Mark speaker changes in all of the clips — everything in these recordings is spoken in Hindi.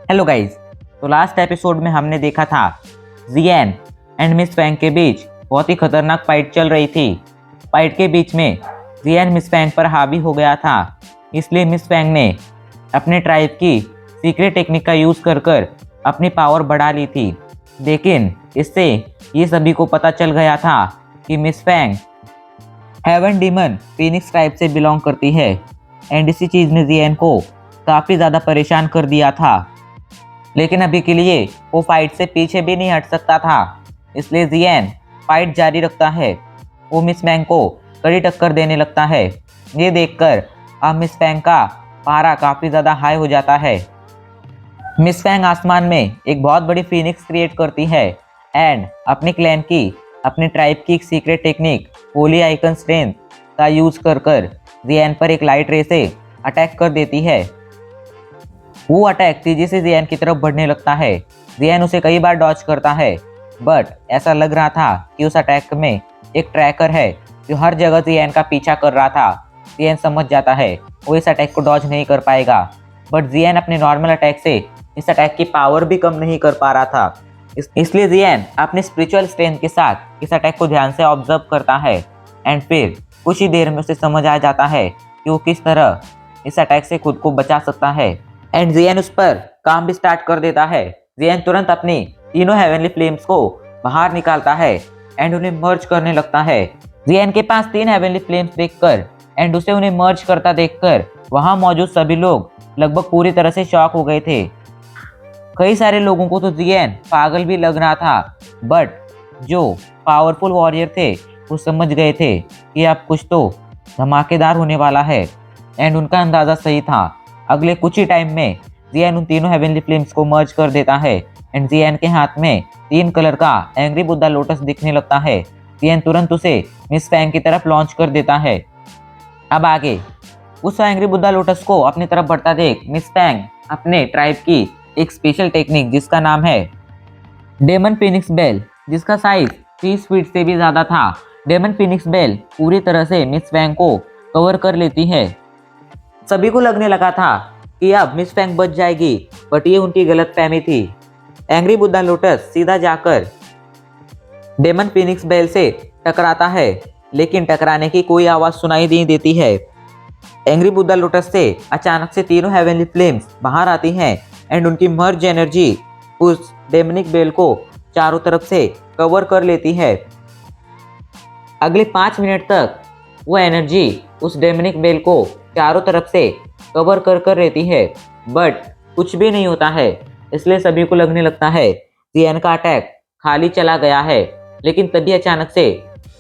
Speaker 1: Hello guys. तो लास्ट एपिसोड में हमने देखा था जियन एंड मिस फैंग के बीच बहुत ही खतरनाक फाइट चल रही थी। फाइट के बीच में जियन मिस फैंग पर हावी हो गया था, इसलिए मिस फैंग ने अपने ट्राइब की सीक्रेट टेक्निक का यूज़ कर कर अपनी पावर बढ़ा ली थी। लेकिन इससे ये सभी को पता चल गया था कि miss Fang heaven demon phoenix tribe से बिलोंग करती है एंड इसी चीज़ ने जियन को काफ़ी ज़्यादा परेशान कर दिया था। लेकिन अभी के लिए वो फाइट से पीछे भी नहीं हट सकता था, इसलिए जियन फाइट जारी रखता है। वो मिस फैंग को कड़ी टक्कर देने लगता है। ये देखकर अब मिस फैंग का पारा काफ़ी ज़्यादा हाई हो जाता है। मिस फैंग आसमान में एक बहुत बड़ी फीनिक्स क्रिएट करती है एंड अपने क्लैन की, अपने ट्राइब की एक secret technique Holi icon strength का यूज कर कर जियन पर एक लाइट रे से अटैक कर देती है। वो अटैक तेजी से जियन की तरफ बढ़ने लगता है। जियन उसे कई बार डॉज करता है, बट ऐसा लग रहा था कि उस अटैक में एक ट्रैकर है जो हर जगह जियन का पीछा कर रहा था। जियन समझ जाता है वो इस अटैक को डॉज नहीं कर पाएगा, बट जियन अपने नॉर्मल अटैक से इस अटैक की पावर भी कम नहीं कर पा रहा था। इसलिए जियन अपने स्पिरिचुअल स्ट्रेंथ के साथ इस अटैक को ध्यान से ऑब्जर्व करता है एंड फिर कुछ ही देर में उसे समझ आ जाता है कि वो किस तरह इस अटैक से खुद को बचा सकता है एंड जियन उस पर काम भी स्टार्ट कर देता है। जियन तुरंत अपनी तीनों हेवनली फ्लेम्स को बाहर निकालता है एंड उन्हें मर्ज करने लगता है। जियन के पास 3 हेवनली फ्लेम्स देखकर एंड उसे उन्हें मर्ज करता देखकर वहां मौजूद सभी लोग लगभग पूरी तरह से शॉक हो गए थे। कई सारे लोगों को तो जियन पागल भी लग रहा था, बट जो पावरफुल वॉरियर थे वो समझ गए थे कि अब कुछ तो धमाकेदार होने वाला है एंड उनका अंदाज़ा सही था। अगले कुछ ही टाइम में जियन उन तीनों हेवनली फ्लेम्स को मर्ज कर देता है एंड जियन के हाथ में 3 कलर का एंग्री बुद्धा लोटस दिखने लगता है। जियन तुरंत उसे मिस फैंग की तरफ लॉन्च कर देता है। अब आगे उस एंग्री बुद्धा लोटस को अपनी तरफ बढ़ता देख मिस फैंग अपने ट्राइब की एक स्पेशल टेक्निक जिसका नाम है डेमन फिनिक्स बेल, जिसका साइज 30 फीट से भी ज़्यादा था। डेमन फिनिक्स बेल पूरी तरह से मिस फैंग को कवर कर लेती है। सभी को लगने लगा था कि अब मिस फैंग बच जाएगी, बट ये उनकी गलतफहमी थी। एंग्री बुद्धा लोटस सीधा जाकर डेमन फिनिक्स बेल से टकराता है, लेकिन टकराने की कोई आवाज़ सुनाई नहीं देती है। एंग्री बुद्धा लोटस से अचानक से तीनों हेवनली फ्लेम्स बाहर आती हैं एंड उनकी मर्ज एनर्जी उस डेमनिक बेल को चारों तरफ से कवर कर लेती है। अगले 5 मिनट तक वो एनर्जी उस डेमनिक बेल को चारों तरफ से कवर कर कर रहती है, बट कुछ भी नहीं होता है। इसलिए सभी को लगने लगता है जियन का अटैक खाली चला गया है। लेकिन तभी अचानक से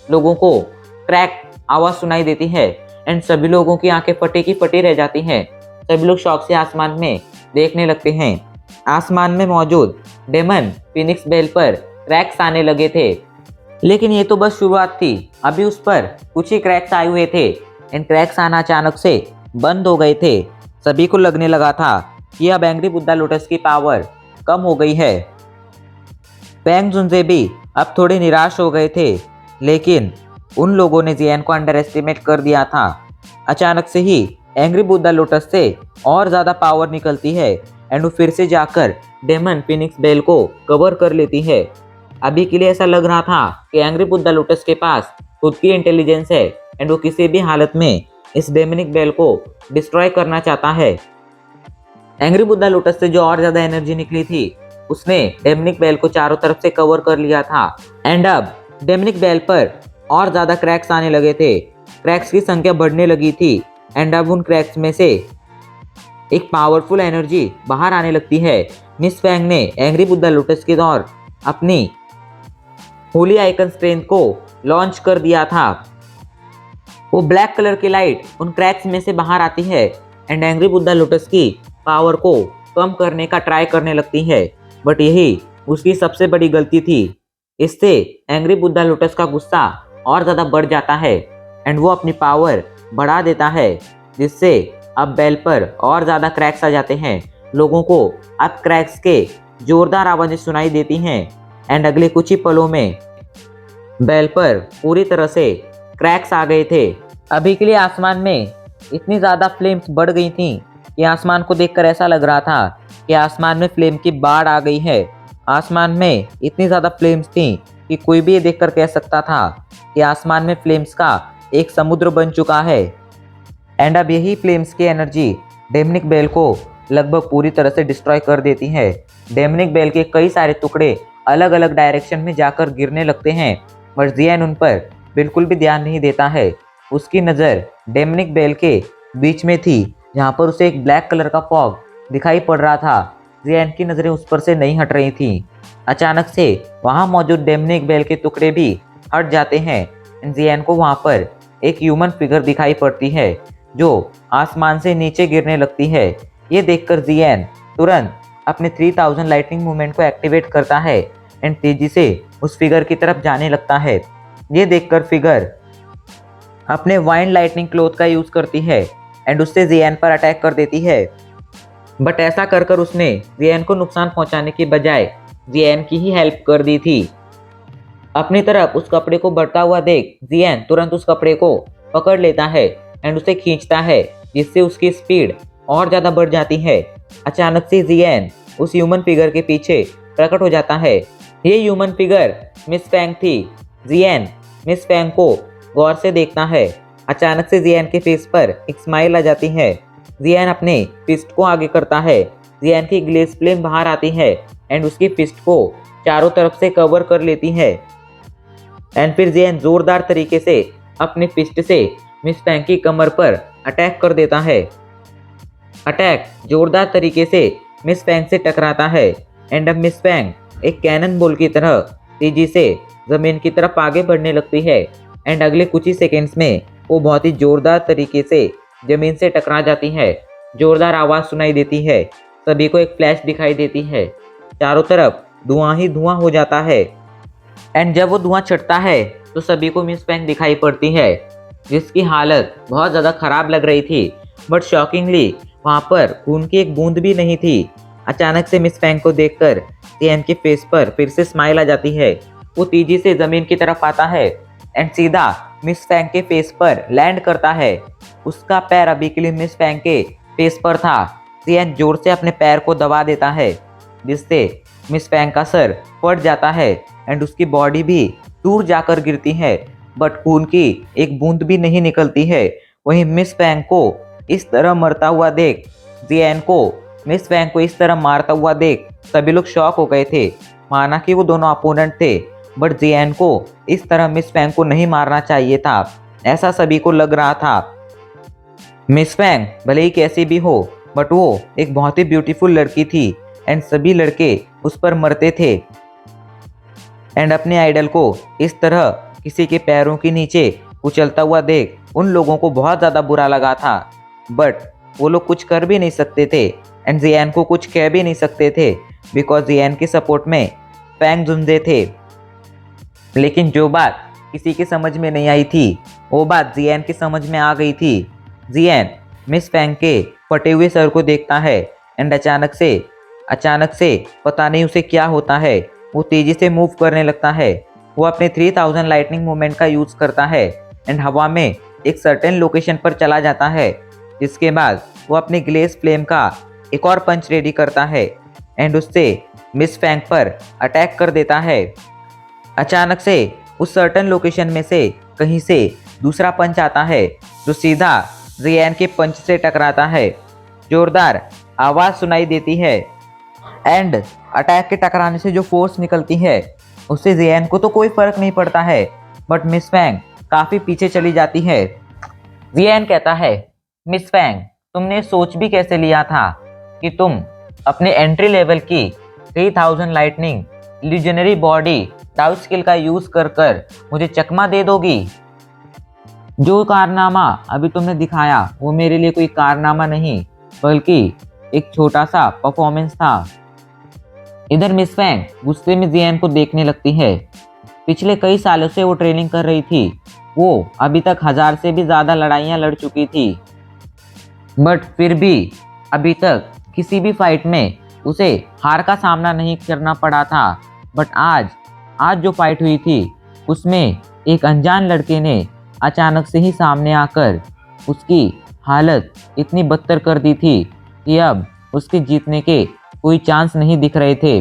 Speaker 1: लोगों को क्रैक आवाज़ सुनाई देती है एंड सभी लोगों की आंखें फटी की फटी रह जाती हैं। सभी लोग शौक से आसमान में देखने लगते हैं। आसमान में मौजूद डेमन फिनिक्स बेल पर क्रैक्स आने लगे थे, लेकिन ये तो बस शुरुआत थी। अभी उस पर कुछ ही क्रैक्स आए हुए थे एंड क्रैक्स आना अचानक से बंद हो गए थे। सभी को लगने लगा था कि अब एंग्री बुद्धा लोटस की पावर कम हो गई है। फैंग जुनजे भी अब थोड़े निराश हो गए थे, लेकिन उन लोगों ने जियन को अंडर एस्टिमेट कर दिया था। अचानक से ही एंग्री बुद्धा लोटस से और ज़्यादा पावर निकलती है एंड वो फिर से जाकर डेमन फिनिक्स बेल को कवर कर लेती है। अभी के लिए ऐसा लग रहा था कि एंग्री बुद्धा लोटस के पास खुद की इंटेलिजेंस है एंड वो किसी भी हालत में इस डेमनिक बेल को डिस्ट्रॉय करना चाहता है। एंग्री बुद्धा लोटस से जो और ज़्यादा एनर्जी निकली थी उसने डेमनिक बेल को चारों तरफ से कवर कर लिया था एंड अब डेमनिक बेल पर और ज़्यादा क्रैक्स आने लगे थे। क्रैक्स की संख्या बढ़ने लगी थी एंड अब उन क्रैक्स में से एक पावरफुल एनर्जी बाहर आने लगती है। मिस फैंग ने एंग्री बुद्धा लोटस की ओर अपनी होली आइकन स्ट्रेंथ को लॉन्च कर दिया था। वो ब्लैक कलर की लाइट उन क्रैक्स में से बाहर आती है एंड एंग्री बुद्धा लोटस की पावर को कम करने का ट्राई करने लगती है, बट यही उसकी सबसे बड़ी गलती थी। इससे एंग्री बुद्धा लोटस का गुस्सा और ज़्यादा बढ़ जाता है एंड वो अपनी पावर बढ़ा देता है, जिससे अब बेल पर और ज़्यादा क्रैक्स आ जाते हैं। लोगों को अब क्रैक्स के जोरदार आवाज़ें सुनाई देती हैं एंड अगले कुछ ही पलों में बेल पर पूरी तरह से क्रैक्स आ गए थे। अभी के लिए आसमान में इतनी ज़्यादा फ्लेम्स बढ़ गई थीं कि आसमान को देखकर ऐसा लग रहा था कि आसमान में फ्लेम की बाढ़ आ गई है। आसमान में इतनी ज़्यादा फ्लेम्स थी कि कोई भी ये देखकर कह सकता था कि आसमान में फ्लेम्स का एक समुद्र बन चुका है। एंड अब यही फ्लेम्स की एनर्जी डेमनिक बेल को लगभग पूरी तरह से डिस्ट्रॉय कर देती है। डेमनिक बेल के कई सारे टुकड़े अलग अलग डायरेक्शन में जाकर गिरने लगते हैं, बट जियान उन पर बिल्कुल भी ध्यान नहीं देता है। उसकी नज़र डेमनिक बेल के बीच में थी, जहाँ पर उसे एक ब्लैक कलर का फॉग दिखाई पड़ रहा था। जियान की नज़रें उस पर से नहीं हट रही थी। अचानक से वहाँ मौजूद डेमनिक बेल के टुकड़े भी हट जाते हैं। जियान को वहाँ पर एक ह्यूमन फिगर दिखाई पड़ती है जो आसमान से नीचे गिरने लगती है। ये देखकर जियान तुरंत अपने 3000 लाइटनिंग मूवमेंट को एक्टिवेट करता है एंड तेजी से उस फिगर की तरफ जाने लगता है। ये देखकर फिगर अपने वाइन लाइटनिंग क्लोथ का यूज़ करती है एंड उससे जियान पर अटैक कर देती है। बट ऐसा कर कर उसने जियान को नुकसान पहुंचाने की बजाय जियान की ही हेल्प कर दी थी। अपनी तरफ उस कपड़े को बढ़ता हुआ देख जियान तुरंत उस कपड़े को पकड़ लेता है एंड उसे खींचता है, जिससे उसकी स्पीड और ज़्यादा बढ़ जाती है। अचानक से जियान उस ह्यूमन फिगर के पीछे प्रकट हो जाता है। ये ह्यूमन फिगर मिस फैंग थी। जियान मिस फैंग को गौर से देखता है। अचानक से जियान के फेस पर एक स्माइल आ जाती है। जियान अपने फिस्ट को आगे करता है। जियान की ग्लेस फ्लेम बाहर आती है एंड उसकी फिस्ट को चारों तरफ से कवर कर लेती है। एंड फिर जियान जोरदार तरीके से अपनी फिस्ट से मिस फैंग की कमर पर अटैक कर देता है। अटैक जोरदार तरीके से मिस फैंग से टकराता है एंड अब मिस फैंग एक कैनन बॉल की तरह तेजी से जमीन की तरफ आगे बढ़ने लगती है एंड अगले कुछ ही सेकेंड्स में वो बहुत ही जोरदार तरीके से जमीन से टकरा जाती है। जोरदार आवाज़ सुनाई देती है। सभी को एक फ्लैश दिखाई देती है। चारों तरफ धुआं ही धुआं हो जाता है एंड जब वो धुआं चढ़ता है तो सभी को मिस फैंग दिखाई पड़ती है, जिसकी हालत बहुत ज़्यादा ख़राब लग रही थी। बट शॉकिंगली वहाँ पर खून की एक बूंद भी नहीं थी। अचानक से मिस फैंग को देखकर जियान के फेस पर फिर से स्माइल आ जाती है। वो तेजी से ज़मीन की तरफ आता है एंड सीधा मिस फैंग के फेस पर लैंड करता है। उसका पैर अभी के लिए मिस फैंग के फेस पर था। जियान जोर से अपने पैर को दबा देता है, जिससे मिस फैंग का सर फट जाता है एंड उसकी बॉडी भी दूर जाकर गिरती है, बट खून की एक बूंद भी नहीं निकलती है। वहीं मिस फैंग को इस तरह मरता हुआ देख जियान को मिस फैंग को इस तरह मारता हुआ देख सभी लोग शॉक हो गए थे। माना कि वो दोनों अपोनेंट थे, बट जियान को इस तरह मिस फैंग को नहीं मारना चाहिए था, ऐसा सभी को लग रहा था। मिस फैंग भले ही कैसी भी हो, बट वो एक बहुत ही ब्यूटीफुल लड़की थी एंड सभी लड़के उस पर मरते थे। एंड अपने आइडल को इस तरह किसी के पैरों के नीचे उछलता हुआ देख उन लोगों को बहुत ज़्यादा बुरा लगा था, बट वो लोग कुछ कर भी नहीं सकते थे एंड जियान को कुछ कह भी नहीं सकते थे, बिकॉज जियान के सपोर्ट में फैंग जुंजे थे। लेकिन जो बात किसी के समझ में नहीं आई थी, वो बात जियान की समझ में आ गई थी। जियान मिस फैंग के फटे हुए सर को देखता है एंड अचानक से पता नहीं उसे क्या होता है, वो तेज़ी से मूव करने लगता है। वो अपने 3000 लाइटनिंग मूवमेंट का यूज़ करता है एंड हवा में एक सर्टेन लोकेशन पर चला जाता है, जिसके बाद वो अपने ग्लेस फ्लेम का एक और पंच रेडी करता है एंड उससे मिस फैंग पर अटैक कर देता है। अचानक से उस सर्टेन लोकेशन में से कहीं से दूसरा पंच आता है जो सीधा जियान के पंच से टकराता है। जोरदार आवाज़ सुनाई देती है एंड अटैक के टकराने से जो फोर्स निकलती है उससे जियान को तो कोई फर्क नहीं पड़ता है, बट मिस फैंग काफ़ी पीछे चली जाती है। जियान कहता है, मिस फैंग तुमने सोच भी कैसे लिया था कि तुम अपने एंट्री लेवल की 3000 लाइटनिंग लीजेंडरी बॉडी डाउ स्किल का यूज़ कर कर मुझे चकमा दे दोगी। जो कारनामा अभी तुमने दिखाया वो मेरे लिए कोई कारनामा नहीं, बल्कि एक छोटा सा परफॉर्मेंस था। इधर मिस फैंग गुस्से में जियान को देखने लगती है। पिछले कई सालों से वो ट्रेनिंग कर रही थी। वो अभी तक 1000 से भी ज़्यादा लड़ाइयाँ लड़ चुकी थी, बट फिर भी अभी तक किसी भी फाइट में उसे हार का सामना नहीं करना पड़ा था। बट आज जो फाइट हुई थी उसमें एक अनजान लड़के ने अचानक से ही सामने आकर उसकी हालत इतनी बदतर कर दी थी कि अब उसके जीतने के कोई चांस नहीं दिख रहे थे,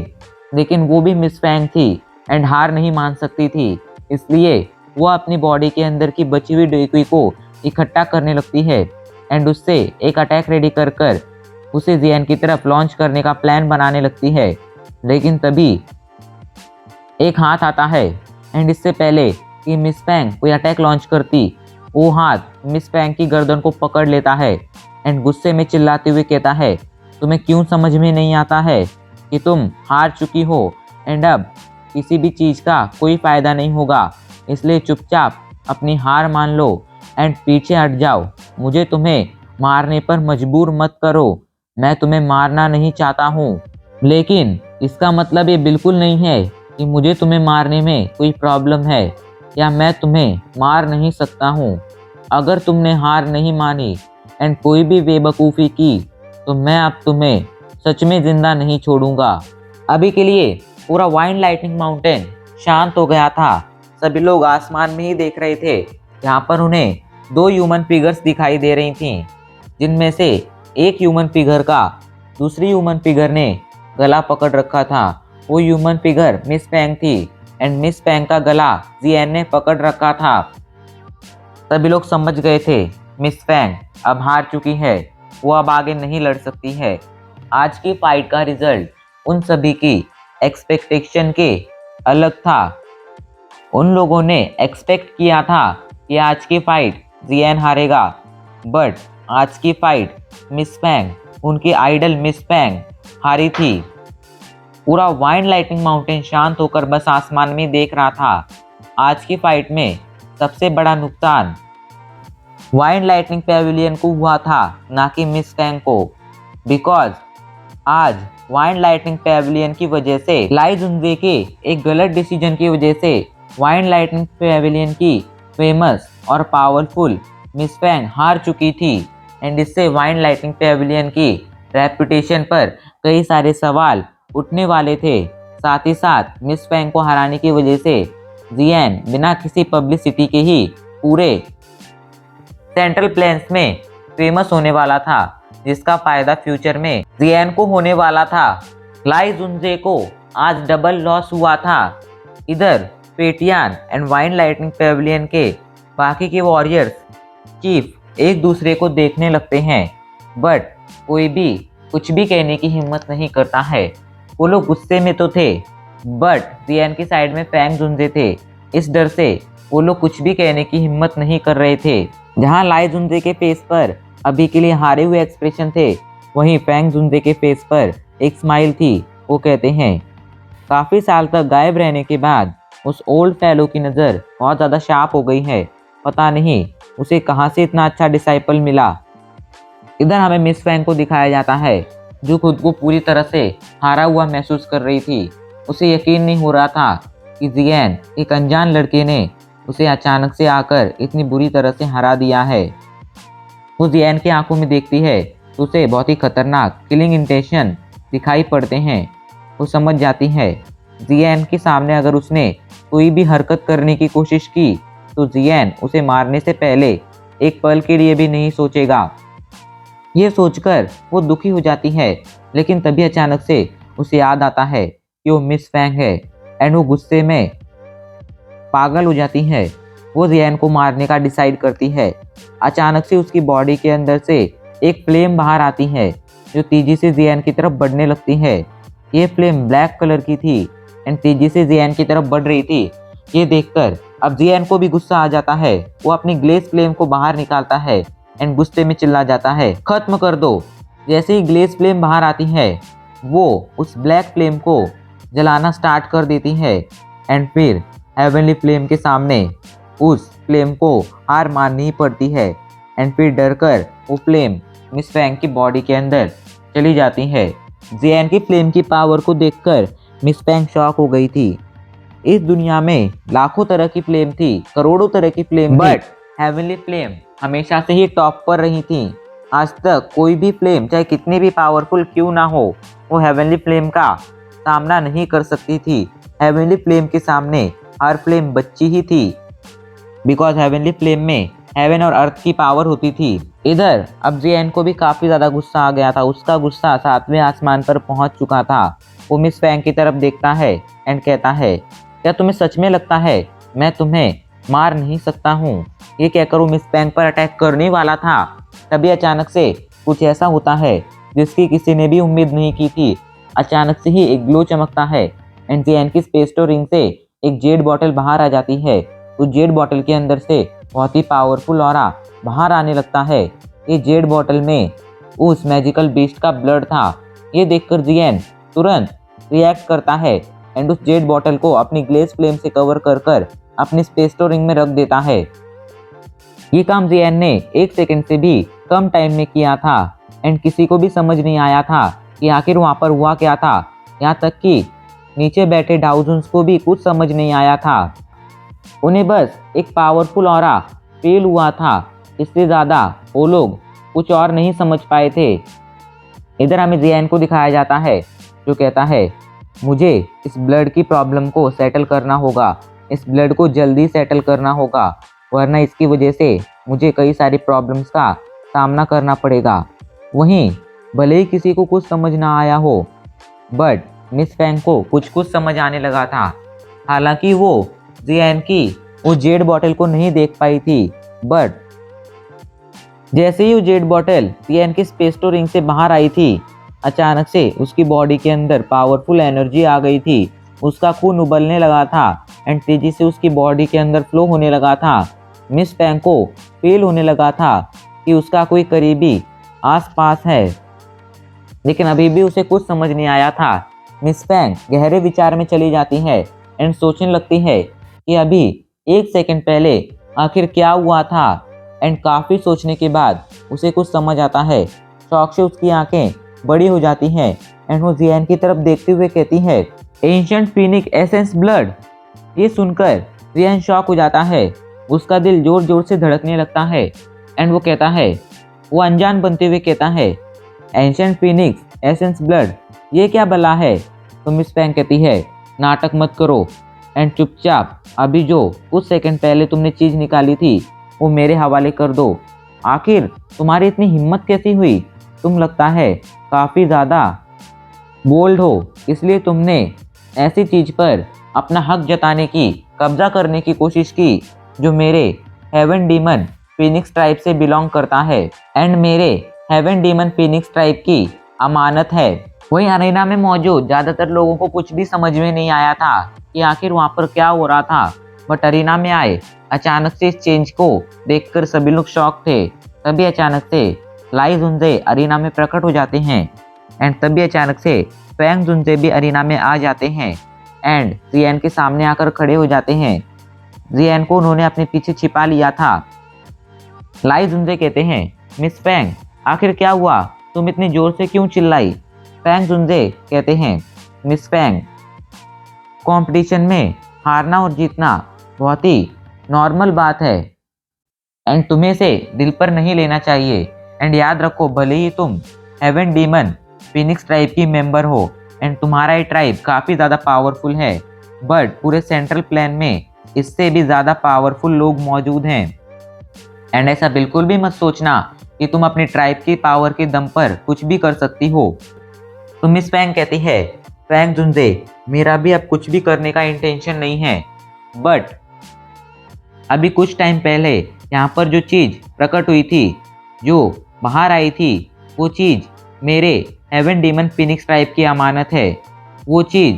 Speaker 1: लेकिन वो भी मिस फैंग थी एंड हार नहीं मान सकती थी। इसलिए वो अपनी बॉडी के अंदर की बची हुई डेकुई को इकट्ठा करने लगती है एंड उससे एक अटैक रेडी कर कर उसे जियान की तरफ लॉन्च करने का प्लान बनाने लगती है। लेकिन तभी एक हाथ आता है एंड इससे पहले कि मिस फैंग कोई अटैक लॉन्च करती, वो हाथ मिस फैंग की गर्दन को पकड़ लेता है एंड गुस्से में चिल्लाते हुए कहता है, तुम्हें क्यों समझ में नहीं आता है कि तुम हार चुकी हो एंड अब किसी भी चीज़ का कोई फ़ायदा नहीं होगा, इसलिए चुपचाप अपनी हार मान लो एंड पीछे हट जाओ। मुझे तुम्हें मारने पर मजबूर मत करो, मैं तुम्हें मारना नहीं चाहता हूँ, लेकिन इसका मतलब ये बिल्कुल नहीं है कि मुझे तुम्हें मारने में कोई प्रॉब्लम है या मैं तुम्हें मार नहीं सकता हूँ। अगर तुमने हार नहीं मानी एंड कोई भी बेवकूफ़ी की तो मैं अब तुम्हें सच में ज़िंदा नहीं छोड़ूंगा। अभी के लिए पूरा वाइन लाइटनिंग माउंटेन शांत हो गया था। सभी लोग आसमान में ही देख रहे थे, जहाँ पर उन्हें दो ह्यूमन फिगर्स दिखाई दे रही थीं, जिनमें से एक ह्यूमन फिगर का दूसरी ह्यूमन फिगर ने गला पकड़ रखा था। वो ह्यूमन फिगर मिस फैंग थी एंड मिस फैंग का गला जियान ने पकड़ रखा था। सभी लोग समझ गए थे मिस फैंग अब हार चुकी है, वो अब आगे नहीं लड़ सकती है। आज की फाइट का रिजल्ट उन सभी की एक्सपेक्टेशन के अलग था। उन लोगों ने एक्सपेक्ट किया था कि आज की फाइट जियान हारेगा, बट आज की फाइट मिस फैंग, उनकी आइडल मिस फैंग हारी थी। पूरा वाइन लाइटिंग माउंटेन शांत होकर बस आसमान में देख रहा था। आज की फाइट में सबसे बड़ा नुकसान वाइन लाइटनिंग पेविलियन को हुआ था, ना कि मिस फैंग को, बिकॉज आज वाइन लाइटनिंग पेविलियन की वजह से लाई जुनजे के एक गलत डिसीजन की वजह से वाइन लाइटनिंग पेविलियन की फेमस और पावरफुल मिस फैंग हार चुकी थी एंड इससे वाइन लाइटनिंग पेविलियन की रेपुटेशन पर कई सारे सवाल उठने वाले थे। साथ ही साथ मिस फैंग को हराने की वजह से जियान बिना किसी पब्लिसिटी के ही पूरे सेंट्रल प्लेन्स में फेमस होने वाला था, जिसका फायदा फ्यूचर में जियान को होने वाला था। लाई जुनजे को आज डबल लॉस हुआ था। इधर पेटियान एंड वाइन लाइटनिंग पेविलियन के बाकी के वॉरियर्स चीफ एक दूसरे को देखने लगते हैं, बट कोई भी कुछ भी कहने की हिम्मत नहीं करता है। वो लोग गुस्से में तो थे, बट जियान की साइड में फैंग जुनजे थे। इस डर से वो लोग कुछ भी कहने की हिम्मत नहीं कर रहे थे। जहां लाई जुनजे के फेस पर अभी के लिए हारे हुए एक्सप्रेशन थे, वहीं फैंग जुनजे के फेस पर एक स्माइल थी। वो कहते हैं, काफ़ी साल तक गायब रहने के बाद उस ओल्ड फैलो की नज़र बहुत ज़्यादा शार्प हो गई है। पता नहीं उसे कहाँ से इतना अच्छा डिसाइपल मिला। इधर हमें मिस फैंग को दिखाया जाता है, जो खुद को पूरी तरह से हारा हुआ महसूस कर रही थी। उसे यकीन नहीं हो रहा था कि जियान, एक अनजान लड़के ने उसे अचानक से आकर इतनी बुरी तरह से हरा दिया है। वो जियान की आंखों में देखती है तो उसे बहुत ही खतरनाक किलिंग इंटेंशन दिखाई पड़ते हैं। वो समझ जाती है जियान के सामने अगर उसने कोई भी हरकत करने की कोशिश की तो जियान उसे मारने से पहले एक पल के लिए भी नहीं सोचेगा। ये सोचकर वो दुखी हो जाती है, लेकिन तभी अचानक से उसे याद आता है कि वो मिस फैंग है एंड वो गुस्से में पागल हो जाती है। वो जियान को मारने का डिसाइड करती है। अचानक से उसकी बॉडी के अंदर से एक फ्लेम बाहर आती है, जो तेजी से जियान की तरफ बढ़ने लगती है। ये फ्लेम ब्लैक कलर की थी एंड तेजी से जियान की तरफ बढ़ रही थी। ये देखकर अब जियान को भी गुस्सा आ जाता है। वो अपनी ग्लेस फ्लेम को बाहर निकालता है एंड गुस्से में चिल्ला जाता है, खत्म कर दो। जैसे ही ग्लेस फ्लेम बाहर आती है, वो उस ब्लैक फ्लेम को जलाना स्टार्ट कर देती है एंड फिर हेवनली फ्लेम के सामने उस फ्लेम को हार माननी ही पड़ती है एंड फिर डरकर वो फ्लेम मिस फैंग की बॉडी के अंदर चली जाती है। जियान की फ्लेम की पावर को देखकर मिस फैंग शॉक हो गई थी। इस दुनिया में लाखों तरह की फ्लेम थी, करोड़ों तरह की फ्लेम, बट हेवनली फ्लेम हमेशा से ही टॉप पर रही थी। आज तक कोई भी फ्लेम चाहे कितनी भी पावरफुल क्यों ना हो, वो हेवनली फ्लेम का सामना नहीं कर सकती थी। हेवनली फ्लेम के सामने हर फ्लेम बच्ची ही थी, बिकॉज हेवनली फ्लेम में हेवन और अर्थ की पावर होती थी। इधर अब जियान को भी काफी ज्यादा गुस्सा आ गया था। उसका गुस्सा 7वें आसमान पर पहुंच चुका था। वो मिस फैंग की तरफ देखता है एंड कहता है, क्या तुम्हें सच में लगता है मैं तुम्हें मार नहीं सकता हूँ? ये कहकर वो मिस फैंग पर अटैक करने वाला था। तभी अचानक से कुछ ऐसा होता है जिसकी किसी ने भी उम्मीद नहीं की थी। अचानक से ही एक ग्लो चमकता है एंड जियान की स्पेस स्टोर रिंग से एक जेड बॉटल बाहर आ जाती है। उस जेड बॉटल के अंदर से बहुत ही पावरफुल ऑरा बाहर आने लगता है। ये जेड बॉटल में उस मैजिकल बीस्ट का ब्लड था। ये देखकर जियान तुरंत रिएक्ट करता है एंड उस जेड बॉटल को अपनी ग्लेस फ्लेम से कवर कर कर अपनी स्पेस स्टोर रिंग में रख देता है। ये काम जियान ने 1 सेकंड से भी कम टाइम में किया था एंड किसी को भी समझ नहीं आया था कि आखिर वहां पर हुआ क्या था। यहाँ तक कि नीचे बैठे डाउजन्स को भी कुछ समझ नहीं आया था। उन्हें बस एक पावरफुल ऑरा फील हुआ था। इससे ज़्यादा वो लोग कुछ और नहीं समझ पाए थे। इधर हमें जियान को दिखाया जाता है जो कहता है, मुझे इस ब्लड की प्रॉब्लम को सेटल करना होगा। इस ब्लड को जल्दी सेटल करना होगा, वरना इसकी वजह से मुझे कई सारी प्रॉब्लम्स का सामना करना पड़ेगा। वहीं भले ही किसी को कुछ समझ ना आया हो, बट मिस फैंग को कुछ समझ आने लगा था। हालांकि वो जियान की वो जेड बॉटल को नहीं देख पाई थी, बट जैसे ही वो जेड बॉटल जियान की स्पेस स्टोर रिंग से बाहर आई थी, अचानक से उसकी बॉडी के अंदर पावरफुल एनर्जी आ गई थी। उसका खून उबलने लगा था एंड तेजी से उसकी बॉडी के अंदर फ्लो होने लगा था। मिस फैंग को फील होने लगा था कि उसका कोई करीबी आसपास है, लेकिन अभी भी उसे कुछ समझ नहीं आया था। मिस फैंग गहरे विचार में चली जाती है एंड सोचने लगती है कि अभी 1 सेकंड पहले आखिर क्या हुआ था। एंड काफ़ी सोचने के बाद उसे कुछ समझ आता है। शौक से उसकी आंखें बड़ी हो जाती हैं एंड वो जियान की तरफ देखते हुए कहती है, एंशिएंट फीनिक्स एसेंस ब्लड। ये सुनकर जियान शॉक हो जाता है। उसका दिल जोर जोर से धड़कने लगता है एंड वो कहता है, वो अनजान बनते हुए कहता है, एंशिएंट फीनिक्स एसेंस ब्लड, ये क्या भला है? तो मिस फैंग कहती है, नाटक मत करो एंड चुपचाप अभी जो कुछ सेकंड पहले तुमने चीज़ निकाली थी वो मेरे हवाले कर दो। आखिर तुम्हारी इतनी हिम्मत कैसी हुई? तुम लगता है काफ़ी ज़्यादा बोल्ड हो, इसलिए तुमने ऐसी चीज़ पर अपना हक जताने की, कब्जा करने की कोशिश की जो मेरे हेवन डीमन फीनिक्स ट्राइब से बिलोंग करता है एंड मेरे हेवन डीमन फीनिक्स ट्राइब की अमानत है। वहीं अरेना में मौजूद ज़्यादातर लोगों को कुछ भी समझ में नहीं आया था कि आखिर वहाँ पर क्या हो रहा था, बट अरेना में आए अचानक से इस चेंज को देखकर सभी लोग शॉक थे। तभी अचानक से लाई जुनजे अरेना में प्रकट हो जाते हैं एंड तभी अचानक से फैंग जुनजे भी अरेना में आ जाते हैं एंड जियान के सामने आकर खड़े हो जाते हैं। जियान को उन्होंने अपने पीछे छिपा लिया था। लाई जुनजे कहते हैं, मिस फैंग आखिर क्या हुआ? तुम इतनी जोर से क्यों चिल्लाई? फैंग जुनजे कहते हैं, मिस फैंग कंपटीशन में हारना और जीतना बहुत ही नॉर्मल बात है एंड तुम्हें इसे दिल पर नहीं लेना चाहिए। एंड याद रखो, भले ही तुम हेवन डीमन फीनिक्स ट्राइब की मेंबर हो एंड तुम्हारा ये ट्राइब काफ़ी ज़्यादा पावरफुल है, बट पूरे सेंट्रल प्लेन में इससे भी ज़्यादा पावरफुल लोग मौजूद हैं। एंड ऐसा बिल्कुल भी मत सोचना कि तुम अपनी ट्राइब की पावर के दम पर कुछ भी कर सकती हो। तो मिस फैंग कहती है, फैंग जुनजे मेरा भी अब कुछ भी करने का इंटेंशन नहीं है, बट अभी कुछ टाइम पहले यहाँ पर जो चीज़ प्रकट हुई थी, जो बाहर आई थी, वो चीज़ मेरे हेवन डीमन फीनिक्स ट्राइब की अमानत है। वो चीज़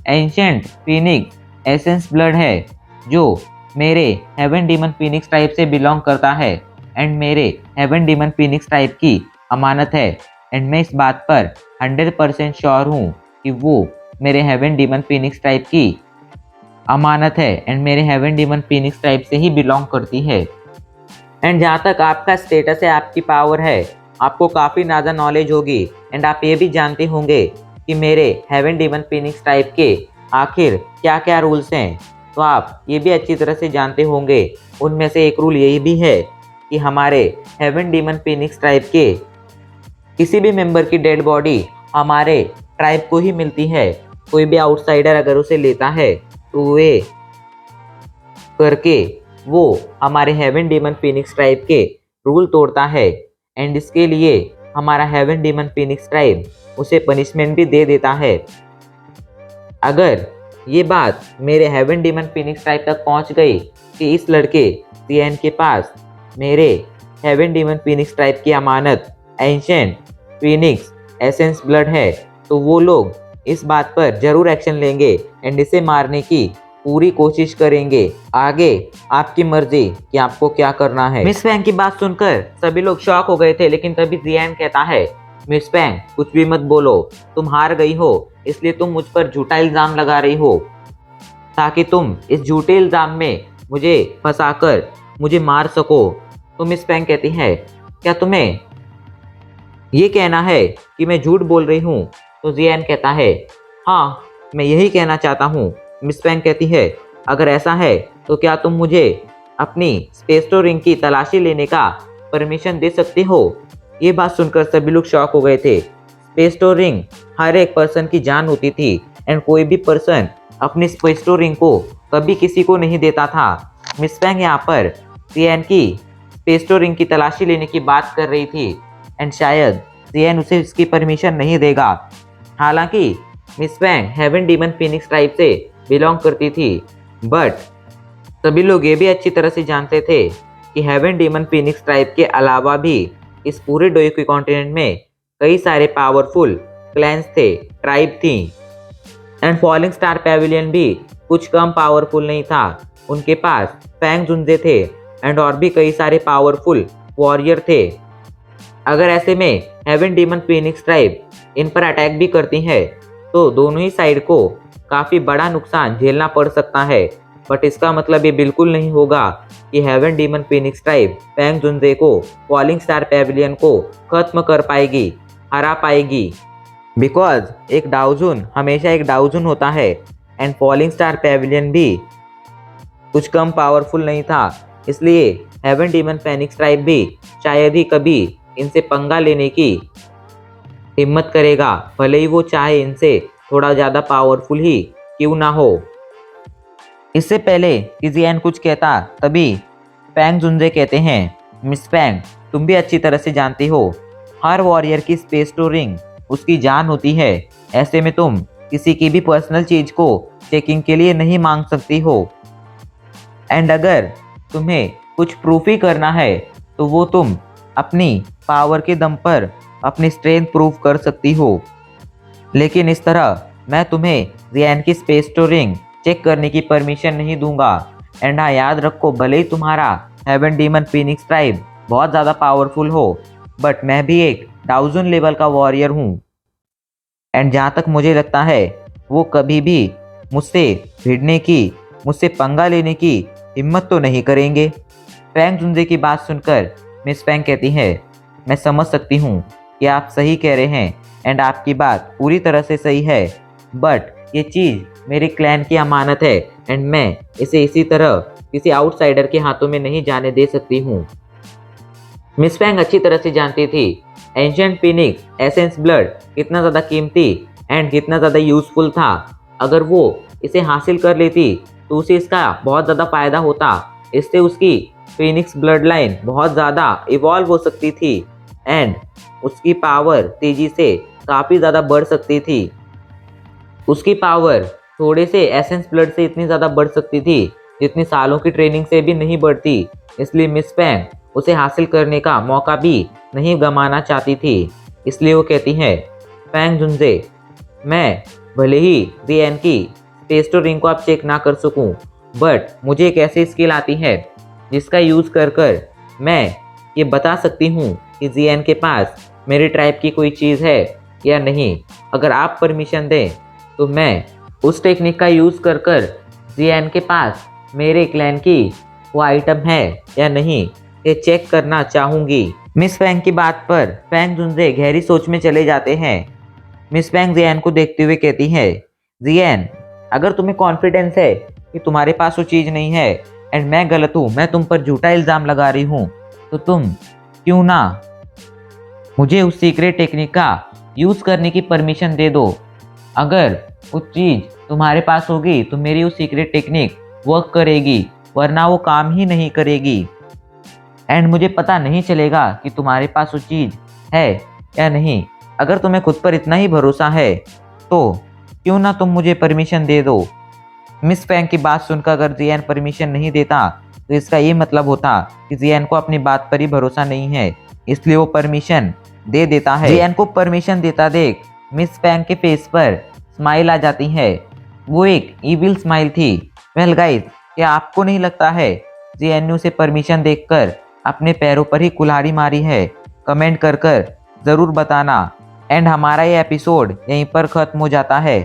Speaker 1: एंशिएंट फीनिक्स एसेंस ब्लड है जो मेरे हेवन डीमन फीनिक्स ट्राइब से बिलोंग करता है एंड मेरे हेवन डीमन फीनिक्स ट्राइब की अमानत है। एंड मैं इस बात पर 100% श्योर हूँ कि वो मेरे हेवन डीमन फीनिक्स ट्राइब की अमानत है एंड मेरे हेवन डीमन फीनिक्स ट्राइब से ही बिलोंग करती है। एंड जहाँ तक आपका स्टेटस है, आपकी पावर है, आपको काफ़ी ज़्यादा नॉलेज होगी एंड आप ये भी जानते होंगे कि मेरे हेवन डीमन फीनिक्स टाइप के आखिर क्या क्या रूल्स हैं। तो आप ये भी अच्छी तरह से जानते होंगे, उनमें से एक रूल यही भी है कि हमारे हेवन डीमन फीनिक्स ट्राइब के किसी भी मेंबर की डेड बॉडी हमारे ट्राइब को ही मिलती है। कोई भी आउटसाइडर अगर उसे लेता है तो वे करके वो हमारे हेवन डीमन फीनिक्स ट्राइब के रूल तोड़ता है एंड इसके लिए हमारा हेवन डीमन फीनिक्स ट्राइब उसे पनिशमेंट भी दे देता है। अगर ये बात मेरे हेवन डीमन फीनिक्स ट्राइब तक पहुंच गई कि इस लड़के जियान के पास मेरे हेवन डीमन फीनिक्स ट्राइब की अमानत एंशिएंट फीनिक्स एसेंस ब्लड है, तो वो लोग इस बात पर जरूर एक्शन लेंगे एंड इसे मारने की पूरी कोशिश करेंगे। आगे आपकी मर्जी कि आपको क्या करना है। मिस फैंग की बात सुनकर सभी लोग शॉक हो गए थे, लेकिन तभी जियान कहता है, मिस फैंग कुछ भी मत बोलो, तुम हार गई हो इसलिए तुम मुझ पर झूठा इल्जाम लगा रही हो ताकि तुम इस झूठे इल्जाम में मुझे फंसाकर मुझे मार सको। तो मिस फैंग कहती है, क्या तुम्हें ये कहना है कि मैं झूठ बोल रही हूँ? तो जियान कहता है, हाँ मैं यही कहना चाहता हूँ। मिस फैंग कहती है, अगर ऐसा है तो क्या तुम मुझे अपनी स्पेस्टो रिंग की तलाशी लेने का परमिशन दे सकती हो? ये बात सुनकर सभी लोग शॉक हो गए थे। स्पेस्टो रिंग हर एक पर्सन की जान होती थी एंड कोई भी पर्सन अपनी स्पेस्टो रिंग को कभी किसी को नहीं देता था। मिस फैंग यहाँ पर जियान की स्पेस्टो रिंग की तलाशी लेने की बात कर रही थी एंड शायद जियान उसे इसकी परमिशन नहीं देगा। हालांकि miss Fang heaven demon phoenix tribe से बिलोंग करती थी, बट सभी लोग ये भी अच्छी तरह से जानते थे कि हेवन डीमन फीनिक्स ट्राइब के अलावा भी इस पूरे डोयोकी कॉन्टिनेंट में कई सारे पावरफुल क्लैंस थे, ट्राइब थी एंड फॉलिंग स्टार पैविलियन भी कुछ कम पावरफुल नहीं था। उनके पास फैंग जुंजे थे एंड और भी कई सारे पावरफुल वॉरियर थे। अगर ऐसे में हेवन डीमन फीनिक्स ट्राइब इन पर अटैक भी करती है तो दोनों ही साइड को काफ़ी बड़ा नुकसान झेलना पड़ सकता है, बट इसका मतलब ये बिल्कुल नहीं होगा कि heaven demon phoenix tribe fang जुंजे को फॉलिंग स्टार पैविलियन को खत्म कर पाएगी, हरा पाएगी। बिकॉज एक डाउजुन हमेशा एक डाउजुन होता है एंड फॉलिंग स्टार पैविलियन भी कुछ कम पावरफुल नहीं था, इसलिए हेवन डीमन फीनिक्स ट्राइब भी शायद ही कभी इनसे पंगा लेने की हिम्मत करेगा, भले ही वो चाहे इनसे थोड़ा ज़्यादा पावरफुल ही क्यों ना हो। इससे पहले कि जियान कुछ कहता तभी फैंग जुंजे कहते हैं, मिस फैंग तुम भी अच्छी तरह से जानती हो हर वॉरियर की स्पेस्टो रिंग उसकी जान होती है, ऐसे में तुम किसी की भी पर्सनल चीज को चेकिंग के लिए नहीं मांग सकती हो एंड अगर तुम्हें कुछ प्रूफ ही करना है तो वो तुम अपनी पावर के दम पर अपनी स्ट्रेंथ प्रूव कर सकती हो, लेकिन इस तरह मैं तुम्हें जियान की स्पेस्टो रिंग चेक करने की परमिशन नहीं दूंगा। एंड हाँ याद रखो, भले ही तुम्हारा हेवन डीमन फीनिक्स ट्राइब बहुत ज़्यादा पावरफुल हो, बट मैं भी एक डाउजन लेवल का वॉरियर हूँ एंड जहाँ तक मुझे लगता है वो कभी भी मुझसे भिड़ने की, मुझसे पंगा लेने की हिम्मत तो नहीं करेंगे। फैंग जुंजे की बात सुनकर मिस फैंग कहती है, मैं समझ सकती हूँ कि आप सही कह रहे हैं एंड आपकी बात पूरी तरह से सही है, बट ये चीज़ मेरे क्लैन की अमानत है एंड मैं इसे इसी तरह किसी आउटसाइडर के हाथों में नहीं जाने दे सकती हूँ। मिस फैंग अच्छी तरह से जानती थी एंशिएंट फीनिक्स एसेंस ब्लड कितना ज़्यादा कीमती एंड कितना ज़्यादा यूजफुल था। अगर वो इसे हासिल कर लेती तो उसे इसका बहुत ज़्यादा फ़ायदा होता, इससे उसकी फीनिक्स ब्लड लाइन बहुत ज़्यादा इवॉल्व हो सकती थी एंड उसकी पावर तेज़ी से काफ़ी ज़्यादा बढ़ सकती थी। उसकी पावर थोड़े से एसेंस ब्लड से इतनी ज़्यादा बढ़ सकती थी जितनी सालों की ट्रेनिंग से भी नहीं बढ़ती, इसलिए मिस फैंग उसे हासिल करने का मौका भी नहीं गंवाना चाहती थी। इसलिए वो कहती है, फैंग जुंजे मैं भले ही जियान की स्पेस्टो रिंग को आप चेक ना कर सकूं, बट मुझे एक ऐसी स्किल आती है जिसका यूज़ कर मैं ये बता सकती हूँ कि जियान के पास मेरी ट्राइब की कोई चीज़ है या नहीं। अगर आप परमिशन दें तो मैं उस टेक्निक का यूज़ कर जियान के पास मेरे क्लैन की वो आइटम है या नहीं ये चेक करना चाहूँगी। मिस फैंग की बात पर फैंग जुंजे गहरी सोच में चले जाते हैं। मिस फैंग जियान को देखते हुए कहती है, जियान अगर तुम्हें कॉन्फिडेंस है कि तुम्हारे पास वो चीज़ नहीं है एंड मैं गलत हूँ, मैं तुम पर झूठा इल्ज़ाम लगा रही हूँ, तो तुम क्यों ना मुझे उस सीक्रेट टेक्निक का यूज़ करने की परमिशन दे दो। अगर वो चीज़ तुम्हारे पास होगी तो मेरी वो सीक्रेट टेक्निक वर्क करेगी वरना वो काम ही नहीं करेगी। एंड मुझे पता नहीं चलेगा कि तुम्हारे पास वो चीज़ है या नहीं। अगर तुम्हें खुद पर इतना ही भरोसा है तो क्यों ना तुम मुझे परमिशन दे दो। मिस फैंग की बात सुनकर अगर जियान परमिशन नहीं देता तो इसका ये मतलब होता कि जियान को अपनी बात पर ही भरोसा नहीं है, इसलिए वो परमिशन दे देता है। जियान को परमिशन देता देख मिस फैंग के फेस पर स्माइल आ जाती है। वो एक इविल स्माइल थी। वेल गाइस, क्या आपको नहीं लगता है जियान ने उसे परमिशन देखकर अपने पैरों पर ही कुल्हाड़ी मारी है? कमेंट कर ज़रूर बताना। एंड हमारा ये एपिसोड यहीं पर ख़त्म हो जाता है।